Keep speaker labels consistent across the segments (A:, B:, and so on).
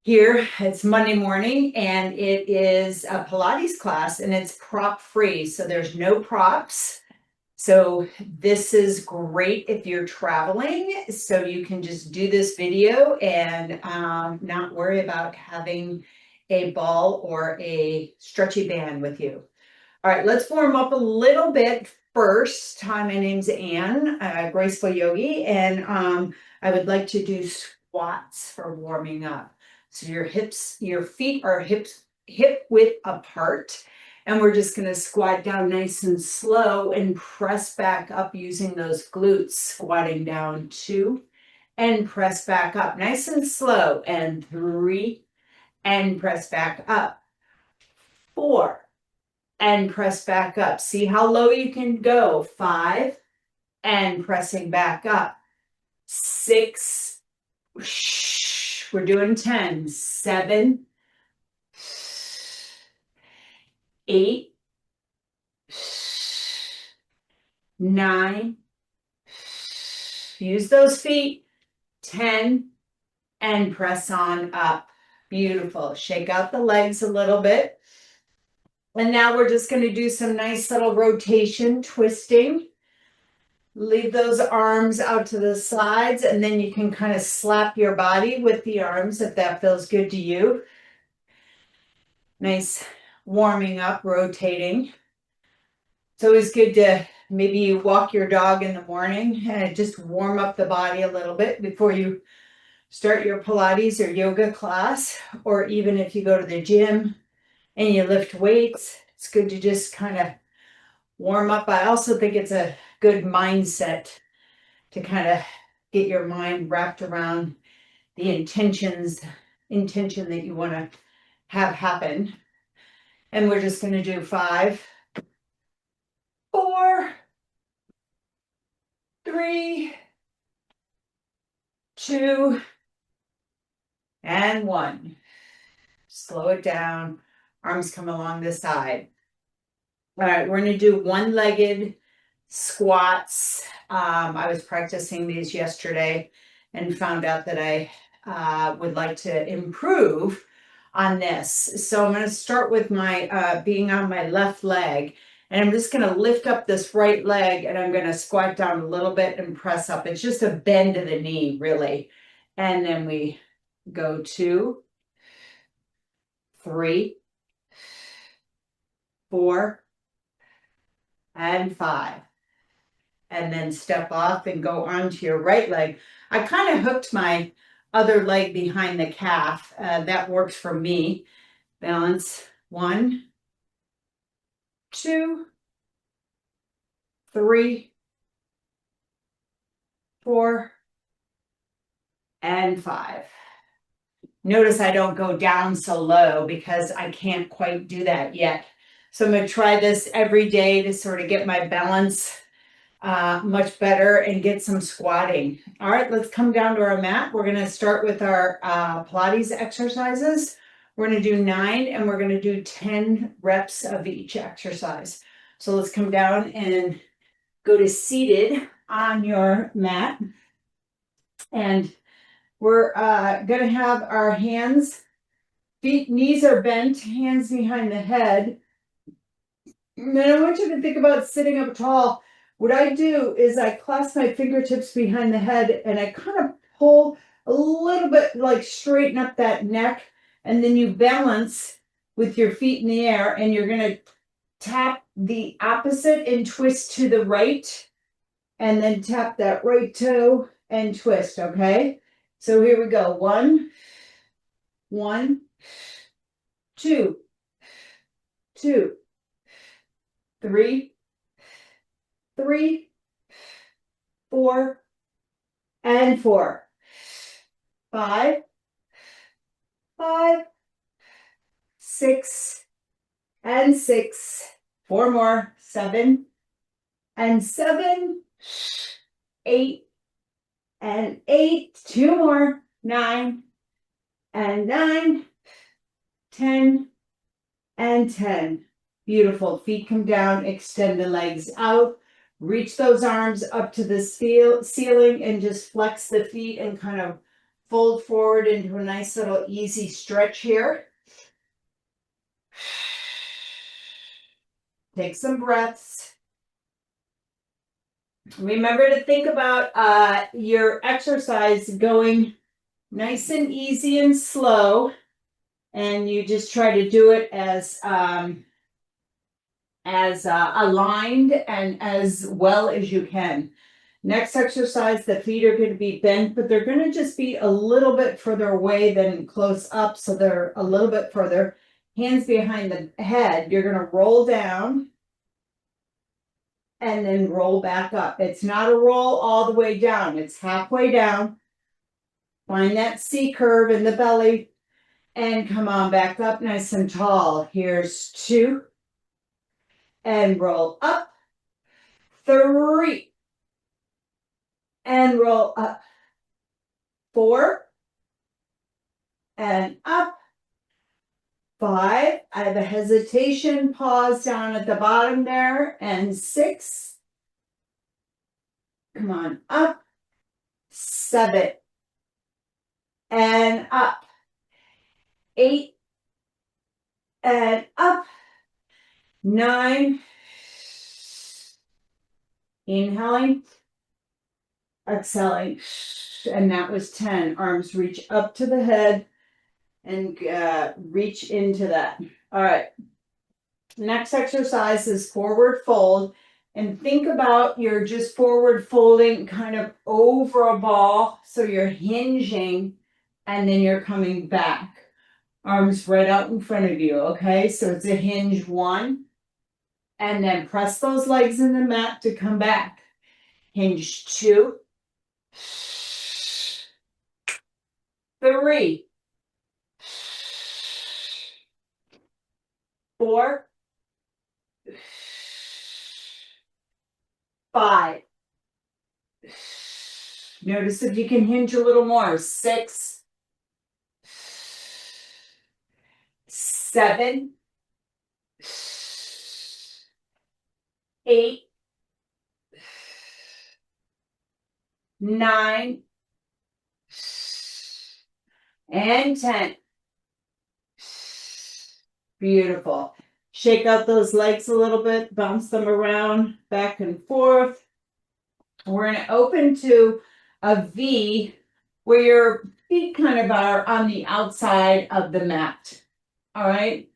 A: Here, it's Monday morning and it is a Pilates class and it's prop free. So there's no props. So this is great if you're traveling. So you can just do this video and not worry about having a ball or a stretchy band with you. All right, let's warm up a little bit first. Hi, my name's Ann, Graceful Yogi, and I would like to do squats for warming up. So your feet are hip width apart, and we're just going to squat down nice and slow and press back up using those glutes, squatting down 2 and press back up nice and slow, and 3 and press back up, 4 and press back up. See how low you can go. 5 and pressing back up. 6, we're doing 10. 7, 8, 9, use those feet. 10 and press on up. Beautiful. Shake out the legs a little bit. And now we're just going to do some nice little rotation, twisting. Leave those arms out to the sides, and then you can kind of slap your body with the arms if that feels good to you. Nice warming up, rotating. It's always good to maybe you walk your dog in the morning and just warm up the body a little bit before you start your Pilates or yoga class, or even if you go to the gym and you lift weights, it's good to just kind of warm up. I also think it's a good mindset to kind of get your mind wrapped around the intention that you want to have happen. And we're just going to do 5, 4, 3, 2, and 1. Slow it down. Arms come along the side. All right, we're going to do one-legged squats. I was practicing these yesterday and found out that I would like to improve on this. So I'm going to start with my being on my left leg, and I'm just going to lift up this right leg, and I'm going to squat down a little bit and press up. It's just a bend to the knee, really. And then we go 2, 3, 4, and 5. And then step off and go onto your right leg. I kind of hooked my other leg behind the calf. That works for me. Balance. 1, 2, 3, 4, and 5. Notice I don't go down so low because I can't quite do that yet. So I'm going to try this every day to sort of get my balance much better and get some squatting. All right, let's come down to our mat. We're going to start with our Pilates exercises. We're going to do 9 and we're going to do 10 reps of each exercise. So let's come down and go to seated on your mat. And we're going to have our hands, feet, knees are bent, hands behind the head. And then I want you to think about sitting up tall. What I do is I clasp my fingertips behind the head and I kind of pull a little bit, like straighten up that neck, and then you balance with your feet in the air, and you're going to tap the opposite and twist to the right, and then tap that right toe and twist, okay? So here we go. 1, 1, 2, 2, 3, 3, 4, and 4. 5, 5, 6, and 6. 4 more. 7, and 7. 8, and 8. 2 more. 9, and 9. 10, and 10. Beautiful. Feet come down, extend the legs out, reach those arms up to the ceiling and just flex the feet and kind of fold forward into a nice little easy stretch here. Take some breaths. Remember to think about your exercise going nice and easy and slow. And you just try to do it as aligned and as well as you can. Next exercise, the feet are going to be bent, but they're going to just be a little bit further away than close up. So they're a little bit further. Hands behind the head. You're going to roll down and then roll back up. It's not a roll all the way down. It's halfway down. Find that C curve in the belly and come on back up nice and tall. Here's 2 and roll up. 3 and roll up. 4 and up. 5, I have a hesitation, pause down at the bottom there, and 6, come on, up. 7 and up. 8 and up. 9, inhaling, exhaling, and that was 10. Arms reach up to the head and reach into that. All right. Next exercise is forward fold. And think about you're just forward folding kind of over a ball. So you're hinging and then you're coming back. Arms right out in front of you, okay? So it's a hinge 1. And then press those legs in the mat to come back. Hinge 2. 3. 4. 5. Notice if you can hinge a little more. 6. 7. 8. 9. And 10. Beautiful. Shake out those legs a little bit, bounce them around, back and forth. We're going to open to a V where your feet kind of are on the outside of the mat. All right.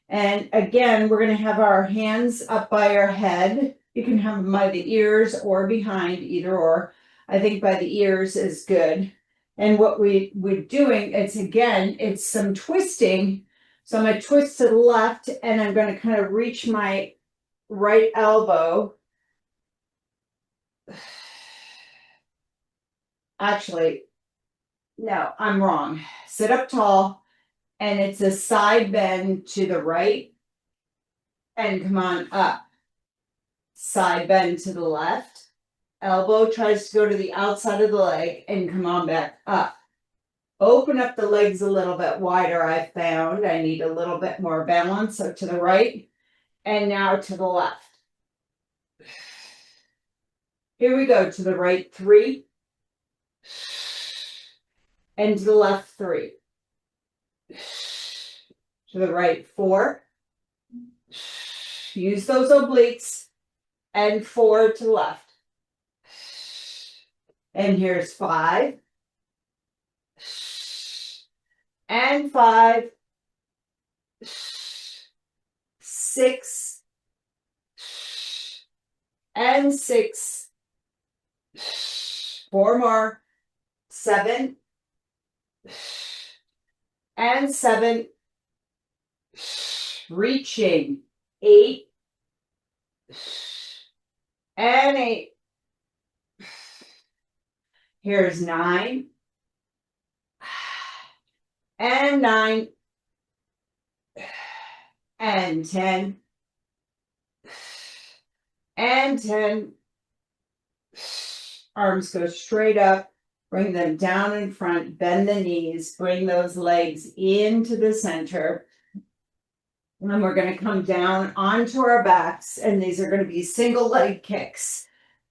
A: And again, we're going to have our hands up by our head. You can have them by the ears or behind, either or. I think by the ears is good. And what we're doing, it's some twisting. So I'm going to twist to the left and I'm going to kind of reach my right elbow. Actually, no, I'm wrong. Sit up tall and it's a side bend to the right and come on up. Side bend to the left. Elbow tries to go to the outside of the leg and come on back up. Open up the legs a little bit wider, I found. I need a little bit more balance. So to the right and now to the left. Here we go. To the right, 3. And to the left, 3. To the right, 4. Use those obliques. And 4 to the left. And here's 5. And 5. 6. And 6. 4 more. 7. And 7. Reaching. 8. And 8. Here's 9. And 9. And 10. And 10. Arms go straight up. Bring them down in front. Bend the knees. Bring those legs into the center. And then we're going to come down onto our backs. And these are going to be single leg kicks.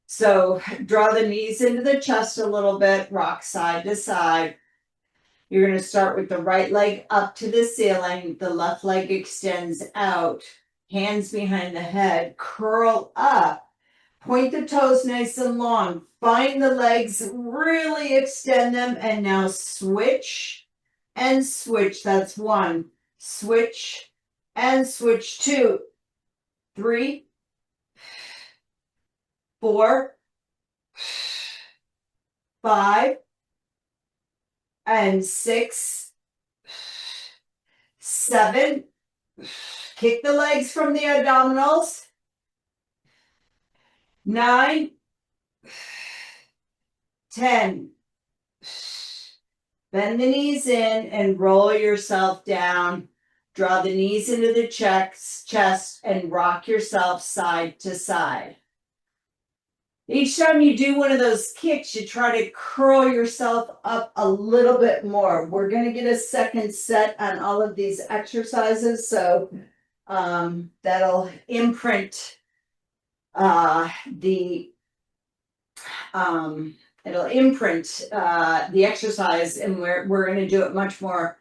A: So draw the knees into the chest a little bit. Rock side to side. You're going to start with the right leg up to the ceiling. The left leg extends out. Hands behind the head. Curl up. Point the toes nice and long. Find the legs, really extend them, and now switch and switch. That's 1. Switch and switch. 2, 3, 4, 5, and 6, 7. Kick the legs from the abdominals. 9, 10. Bend the knees in and roll yourself down. Draw the knees into the chest and rock yourself side to side. Each time you do one of those kicks, you try to curl yourself up a little bit more. We're going to get a second set on all of these exercises, so that'll imprint it'll imprint the exercise, and we're going to do it much more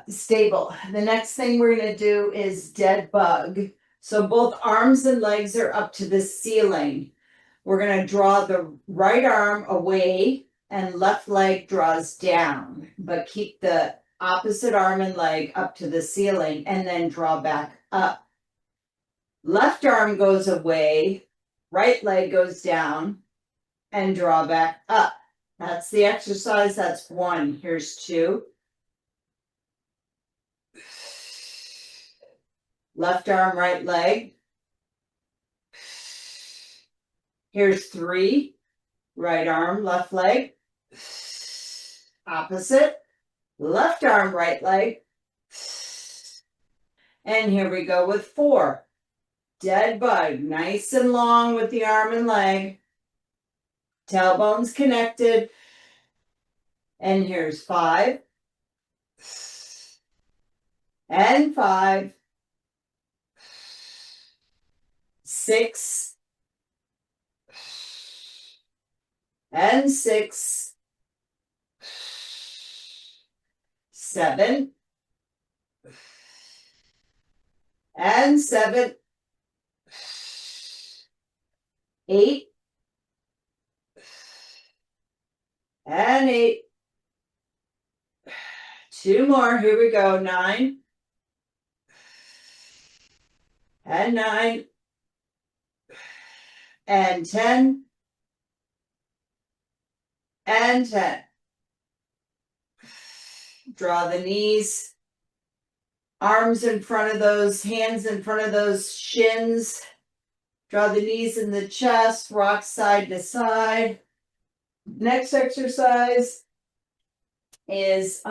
A: stable. The next thing we're going to do is dead bug. So both arms and legs are up to the ceiling. We're going to draw the right arm away and left leg draws down, but keep the opposite arm and leg up to the ceiling and then draw back up. Left arm goes away, right leg goes down, and draw back up. That's the exercise. That's 1. Here's 2. Left arm, right leg. Here's 3. Right arm, left leg. Opposite. Left arm, right leg. And here we go with 4. Dead bug, nice and long with the arm and leg. Tailbones connected. And here's 5. And 5. 6. And 6. 7. And 7. 8. And 8. 2 more. Here we go. 9. And 9. And 10. And 10. Draw the knees. Arms in front of those, hands in front of those shins. Draw the knees in the chest. Rock side to side. Next exercise is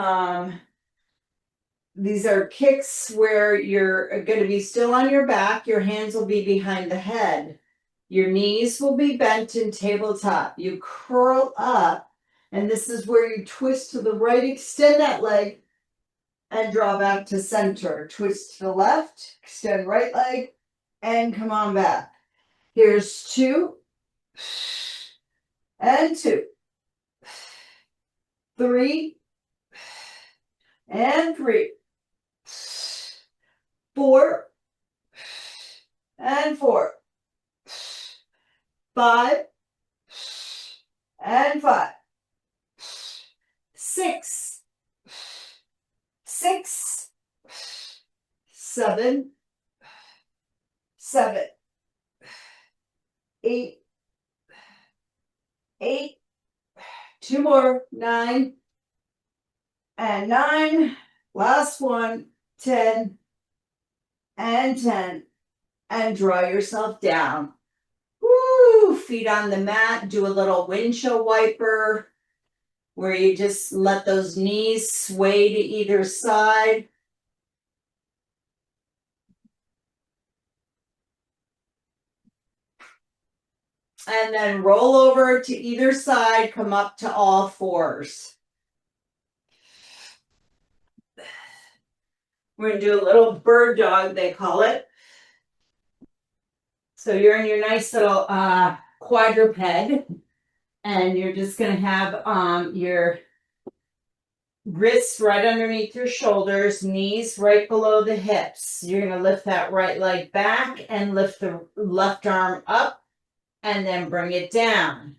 A: these are kicks where you're going to be still on your back. Your hands will be behind the head. Your knees will be bent in tabletop. You curl up, and this is where you twist to the right, extend that leg, and draw back to center. Twist to the left, extend right leg, and come on back. Here's 2, and 2. 3, and 3. 4, and 4. 5, and 5. 6, 6. 7, 7. 8, 8. 2 more. 9, and 9. Last one. 10, and 10. And draw yourself down. Woo! Feet on the mat. Do a little windshield wiper where you just let those knees sway to either side. And then roll over to either side, come up to all fours. We're going to do a little bird dog, they call it. So you're in your nice little quadruped, and you're just going to have your Wrists right underneath your shoulders, knees right below the hips. You're going to lift that right leg back and lift the left arm up and then bring it down.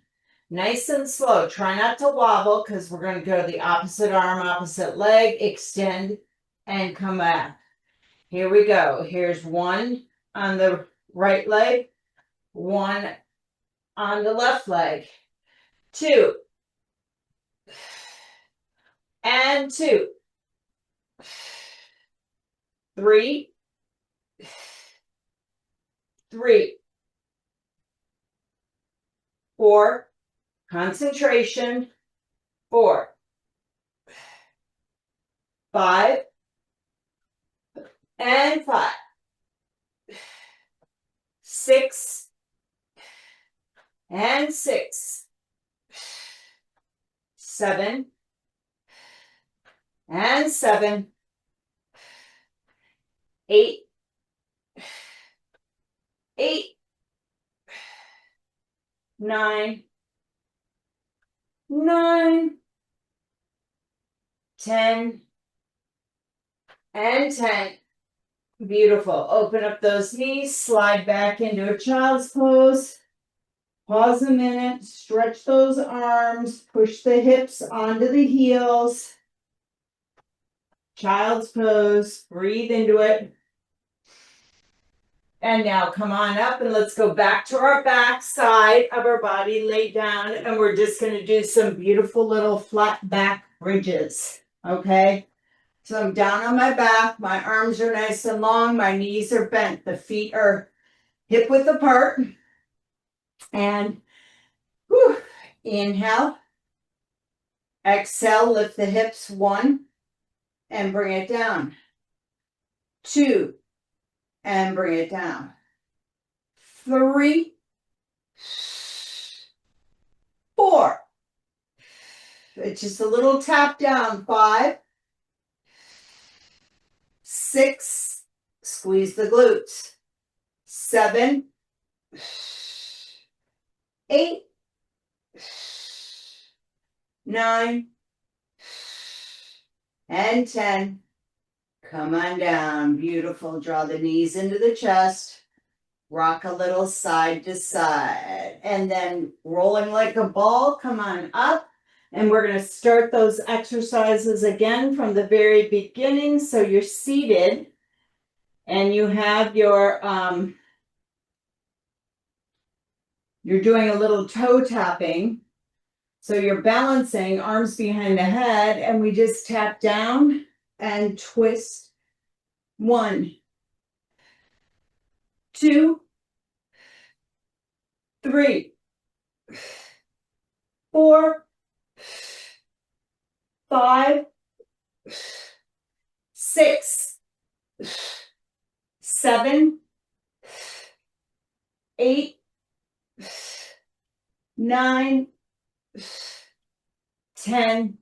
A: Nice and slow. Try not to wobble because we're going to go to the opposite arm, opposite leg, extend and come back. Here we go. Here's one on the right leg, one on the left leg. 2 and 2. 3, 3, 4, concentration, 4, 5, and 5, 6, and 6, 7, and 7, 8, 8, 9, 9, 10, and 10. Beautiful. Open up those knees, slide back into a child's pose. Pause a minute, stretch those arms, push the hips onto the heels. Child's pose, breathe into it. And now come on up and let's go back to our back side of our body, lay down, and we're just going to do some beautiful little flat back bridges, okay? So I'm down on my back, my arms are nice and long, my knees are bent, the feet are hip width apart. And whew, inhale, exhale, lift the hips, 1, and bring it down. 2, and bring it down. 3, 4. It's just a little tap down. 5, 6, squeeze the glutes. 7, 8, 9, and 10. Come on down. Beautiful. Draw the knees into the chest. Rock a little side to side. And then rolling like a ball, come on up. And we're going to start those exercises again from the very beginning. So you're seated and you have your, you're doing a little toe tapping. So you're balancing, arms behind the head, and we just tap down and twist. 1, 2, 3, 4, 5, 6, 7, 8, 9, 10.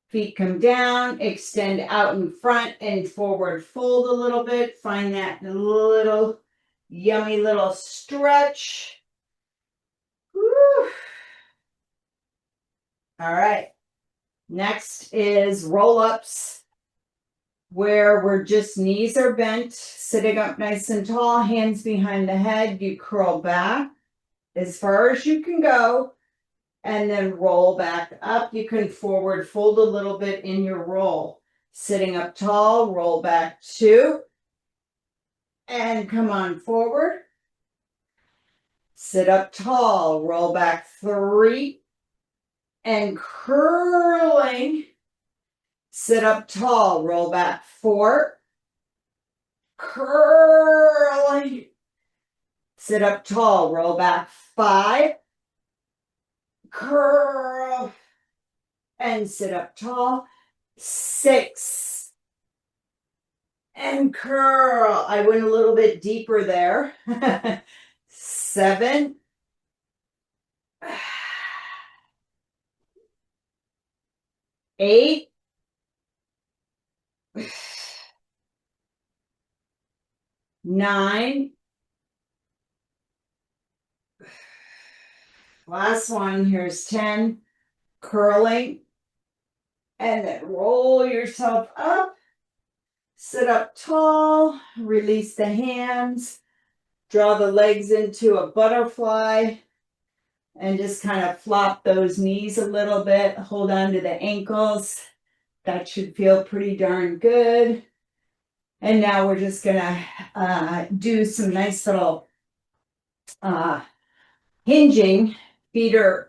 A: Feet come down, extend out in front and forward fold a little bit. Find that little yummy little stretch. Woo. All right. Next is roll-ups, where we're just knees are bent, sitting up nice and tall, hands behind the head. You curl back as far as you can go. And then roll back up. You can forward fold a little bit in your roll. Sitting up tall, roll back 2. And come on forward. Sit up tall, roll back 3. And curling. Sit up tall, roll back 4. Curling. Sit up tall, roll back 5. Curl and sit up tall. 6 and curl. I went a little bit deeper there. 7 8 9. Last one, here's 10. Curling And then roll yourself up. Sit up tall. Release the hands. Draw the legs into a butterfly. And just kind of flop those knees a little bit. Hold on to the ankles. That should feel pretty darn good. And now we're just gonna do some nice little hinging. Feet are,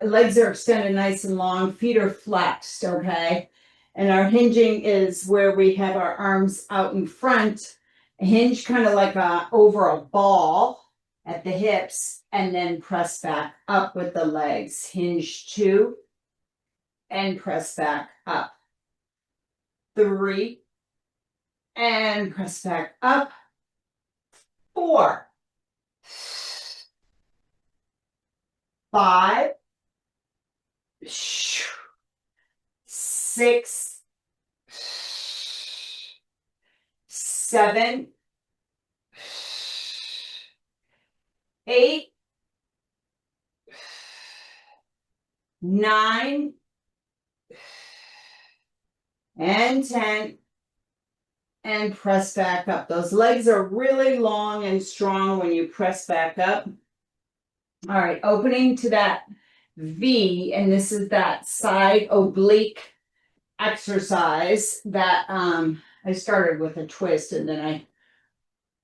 A: legs are extended nice and long. Feet are flexed, okay? And our hinging is where we have our arms out in front. Hinge kind of like over a ball at the hips, and then press back up with the legs. Hinge 2 and press back up. 3 and press back up. 4, 5, 6, 7, 8, 9, and 10, and press back up. Those legs are really long and strong when you press back up. All right, opening to that V, and this is that side oblique exercise that I started with a twist, and then I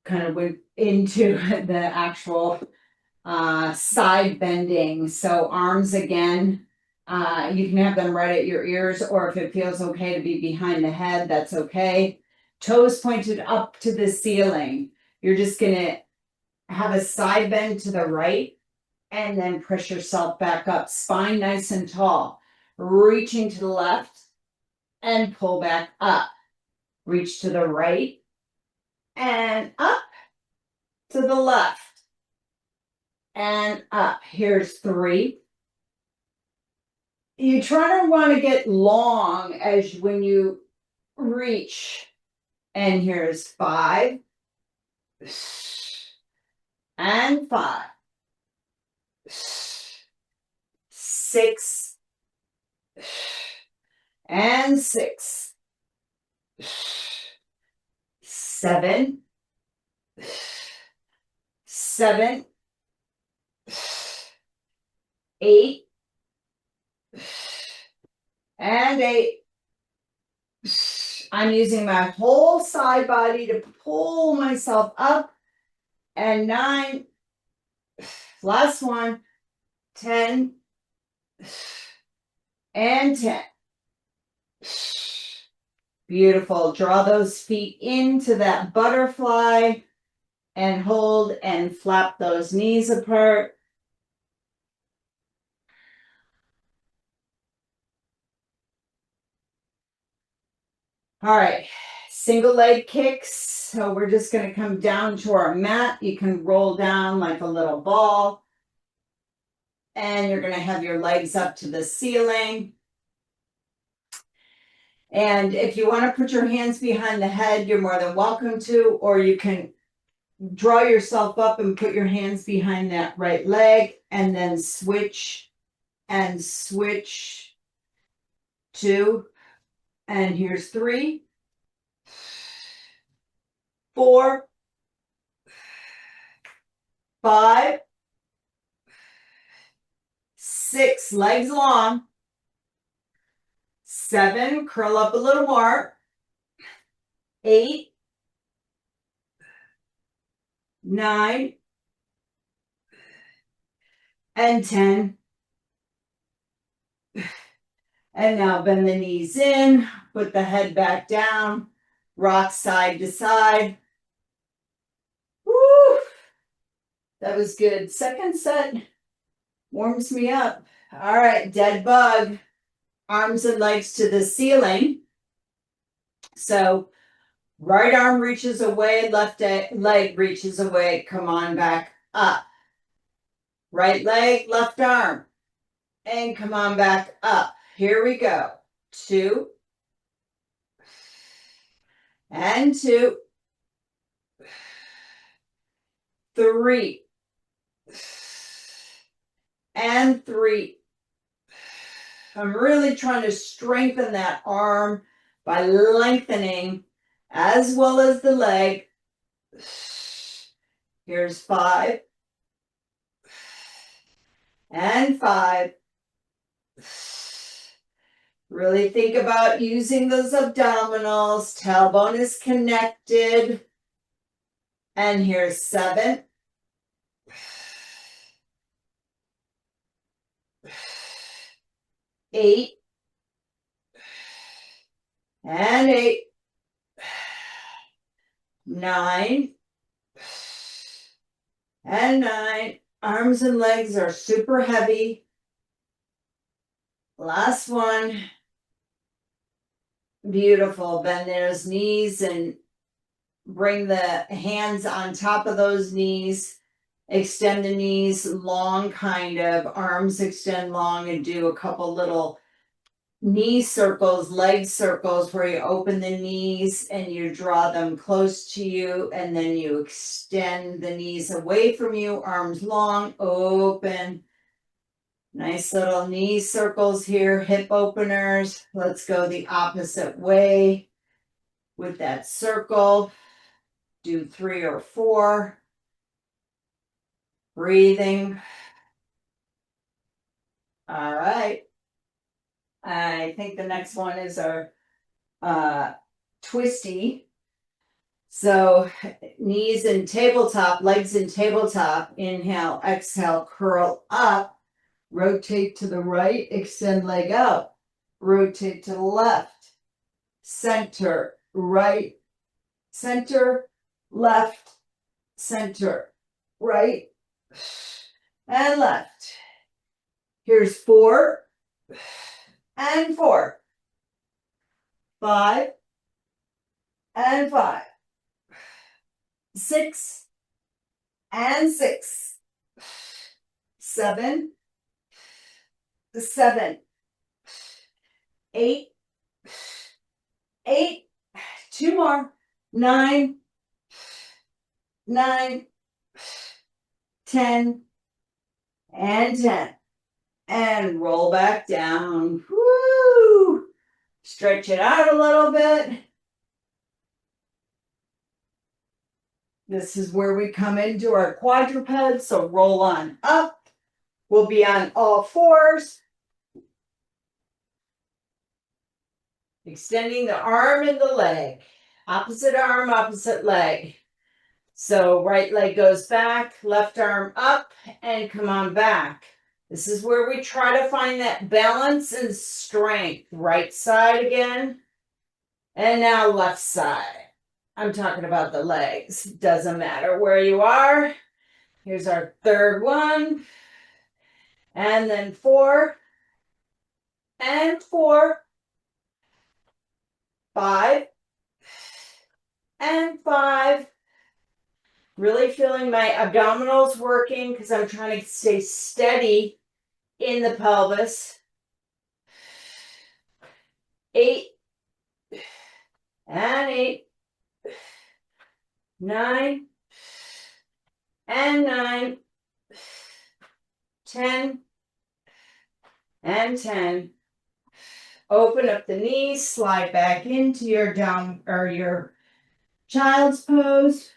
A: kind of went into the actual side bending. So arms again, you can have them right at your ears, or if it feels okay to be behind the head, that's okay. Toes pointed up to the ceiling. You're just gonna have a side bend to the right and then press yourself back up. Spine nice and tall. Reaching to the left and pull back up. Reach to the right and up to the left and up. Here's 3. You try to want to get long as when you reach. And here's 5 and 5, 6 and 6, 7, 7, 8, and 8. I'm using my whole side body to pull myself up. And 9, last one, 10, and 10. Beautiful. Draw those feet into that butterfly and hold and flap those knees apart. All right, single leg kicks. So we're just going to come down to our mat. You can roll down like a little ball. And you're going to have your legs up to the ceiling. And if you want to put your hands behind the head, you're more than welcome to, or you can draw yourself up and put your hands behind that right leg and then switch and switch 2. And here's 3, 4, 5, 6, legs long. 7, curl up a little more. 8, 9, and 10. And now bend the knees in, put the head back down, rock side to side. Woo! That was good. Second set warms me up. All right, dead bug. Arms and legs to the ceiling. So right arm reaches away, left leg reaches away. Come on back up. Right leg, left arm. And come on back up. Here we go. 2 and 2, 3 and 3. I'm really trying to strengthen that arm by lengthening as well as the leg. Here's 5 and 5. Really think about using those abdominals. Tailbone is connected. And here's 7. 8. And 8. 9. And 9. Arms and legs are super heavy. Last one. Beautiful. Bend those knees and bring the hands on top of those knees. Extend the knees long, kind of. Arms extend long, and do a couple little knee circles, leg circles, where you open the knees and you draw them close to you, and then you extend the knees away from you, arms long, open. Nice little knee circles here, hip openers. Let's go the opposite way with that circle. Do 3 or 4. Breathing. All right. I think the next one is our twisty. So knees in tabletop, legs in tabletop. Inhale, exhale, curl up. Rotate to the right, extend leg out. Rotate to the left. Center, right, center, left, center, right, and left. Here's 4 and 4. 5 and 5. 6 and 6. 7, 7. 8, 8. 2 more. 9, 9. 10 and 10. And roll back down. Woo! Stretch it out a little bit. This is where we come into our quadruped, so roll on up. We'll be on all 4s. Extending the arm and the leg. Opposite arm, opposite leg. So right leg goes back, left arm up, and come on back. This is where we try to find that balance and strength. Right side again. And now left side. I'm talking about the legs. Doesn't matter where you are. Here's our 3rd one. And then 4. And 4. 5. And 5. Really feeling my abdominals working because I'm trying to stay steady in the pelvis. 8 and 8. 9 and 9. 10 and 10. Open up the knees, slide back into your down or your child's pose.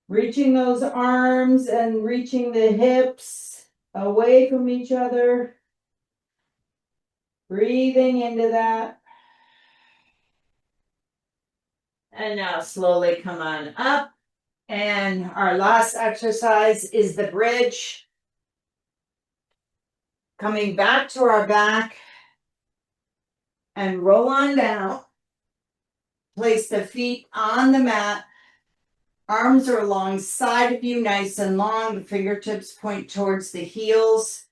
A: Reaching those arms and reaching the hips away from each other. Breathing into that. And now slowly come on up. And our last exercise is the bridge. Coming back to our back. And roll on down. Place the feet on the mat. Arms are alongside of you, nice and long. The fingertips point towards the heels.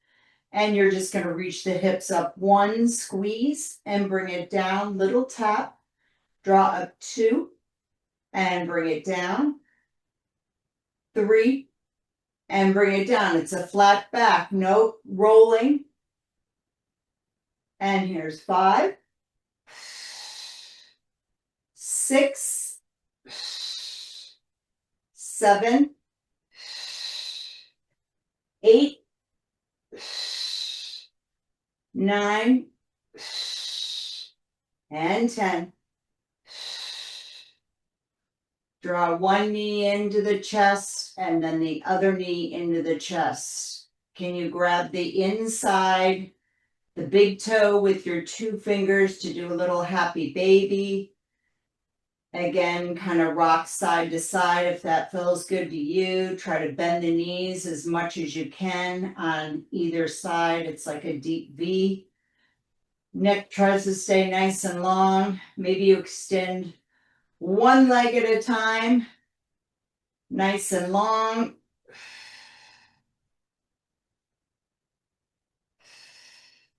A: And you're just going to reach the hips up. 1, squeeze, and bring it down. Little tap. Draw up 2, and bring it down. 3, and bring it down. It's a flat back, no rolling. And here's 5, 6, 7, 8, 9, and 10. Draw one knee into the chest and then the other knee into the chest. Can you grab the inside, the big toe with your 2 fingers to do a little happy baby? Again, kind of rock side to side if that feels good to you. Try to bend the knees as much as you can on either side. It's like a deep V. Neck tries to stay nice and long. Maybe you extend one leg at a time, nice and long.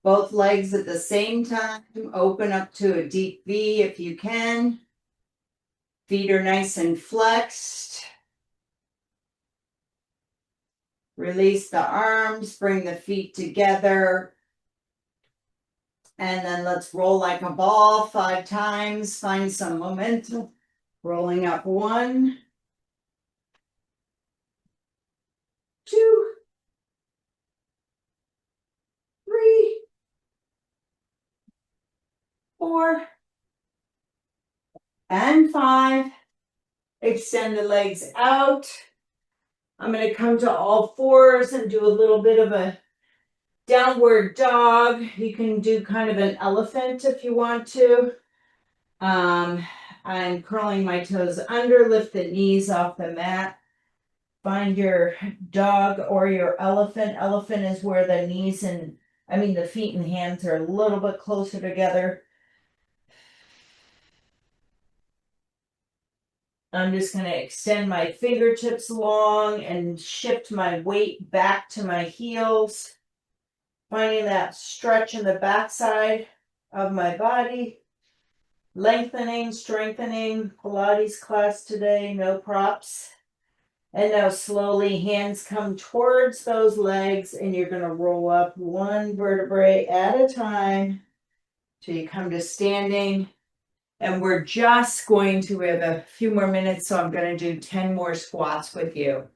A: Both legs at the same time. Open up to a deep V if you can. Feet are nice and flexed. Release the arms, bring the feet together. And then let's roll like a ball 5 times. Find some momentum. Rolling up 1, 2, 3, 4, and 5. Extend the legs out. I'm going to come to all 4s and do a little bit of a downward dog. You can do kind of an elephant if you want to. I'm curling my toes under, lift the knees off the mat. Find your dog or your elephant. Elephant is where the knees and, the feet and hands are a little bit closer together. I'm just going to extend my fingertips long and shift my weight back to my heels. Finding that stretch in the backside of my body. Lengthening, strengthening. Pilates class today, no props. And now slowly hands come towards those legs and you're going to roll up 1 vertebrae at a time till you come to standing. And we're just going to, we have a few more minutes, so I'm going to do 10 more squats with you.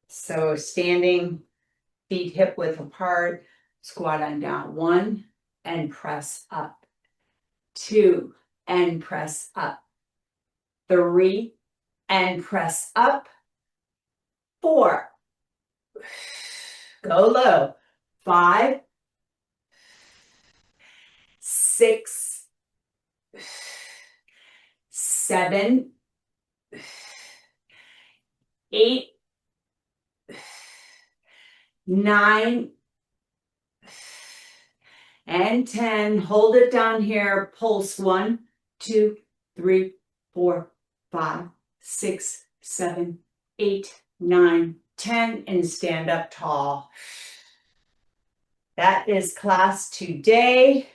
A: So standing, feet hip width apart, squat on down. 1 and press up. 2 and press up. 3 and press up. 4. Go low. 5. 6. 7. 8. 9. And 10. Hold it down here. Pulse 1, 2, 3, 4, 5, 6, 7, 8, 9, 10, and stand up tall. That is class today.